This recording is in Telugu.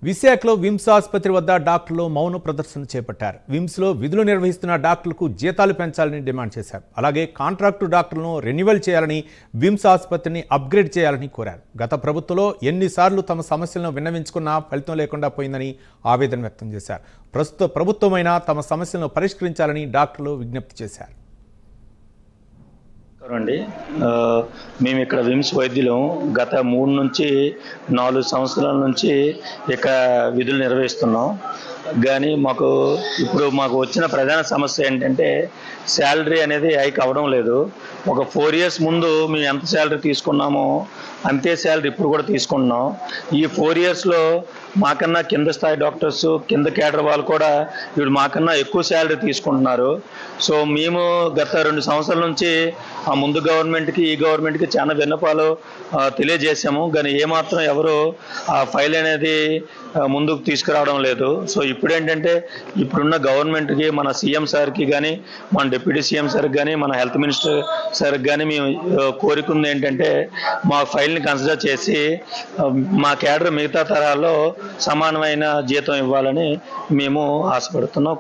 విశాఖలో విమ్స్ ఆసుపత్రి వద్ద డాక్టర్లు మౌన ప్రదర్శన చేపట్టారు. విమ్స్లో విధులు నిర్వహిస్తున్న డాక్టర్లకు జీతాలు పెంచాలని డిమాండ్ చేశారు. అలాగే కాంట్రాక్టు డాక్టర్లను రెన్యువల్ చేయాలని, విమ్స్ ఆసుపత్రిని అప్గ్రేడ్ చేయాలని కోరారు. గత ప్రభుత్వంలో ఎన్నిసార్లు తమ సమస్యలను విన్నవించుకున్నా ఫలితం లేకుండా పోయిందని ఆవేదన వ్యక్తం చేశారు. ప్రస్తుత ప్రభుత్వమైనా తమ సమస్యలను పరిష్కరించాలని డాక్టర్లు విజ్ఞప్తి చేశారు. అండి మేము ఇక్కడ విమ్స్ వైద్యులం గత 3 నుంచి 4 సంవత్సరాల నుంచి ఇక విధులు నిర్వహిస్తున్నాం. కానీ మాకు వచ్చిన ప్రధాన సమస్య ఏంటంటే శాలరీ అనేది హైక్ అవ్వడం లేదు. ఒక 4 ఇయర్స్ ముందు మేము ఎంత శాలరీ తీసుకున్నామో అంతే శాలరీ ఇప్పుడు కూడా తీసుకుంటున్నాం. ఈ 4 ఇయర్స్లో మాకన్నా కింద స్థాయి డాక్టర్స్, కింద కేడర్ వాళ్ళు కూడా ఇప్పుడు మాకన్నా ఎక్కువ శాలరీ తీసుకుంటున్నారు. సో మేము గత 2 సంవత్సరాల నుంచి ఆ ముందు గవర్నమెంట్కి ఈ గవర్నమెంట్కి చాలా విన్నపాలు తెలియజేశాము. కానీ ఏమాత్రం ఎవరు ఆ ఫైల్ అనేది ముందుకు తీసుకురావడం లేదు. సో ఇప్పుడు ఏంటంటే ఇప్పుడున్న గవర్నమెంట్కి, మన సీఎం సార్కి కానీ, మన డిప్యూటీ సీఎం సార్కి కానీ, మన హెల్త్ మినిస్టర్ సార్కి కానీ మేము కోరుకుంది ఏంటంటే మా ఫైల్ని కన్సిడర్ చేసి మా కేడర్ మిగతా తరాల్లో సమానమైన జీతం ఇవ్వాలని మేము ఆశపడుతున్నాం.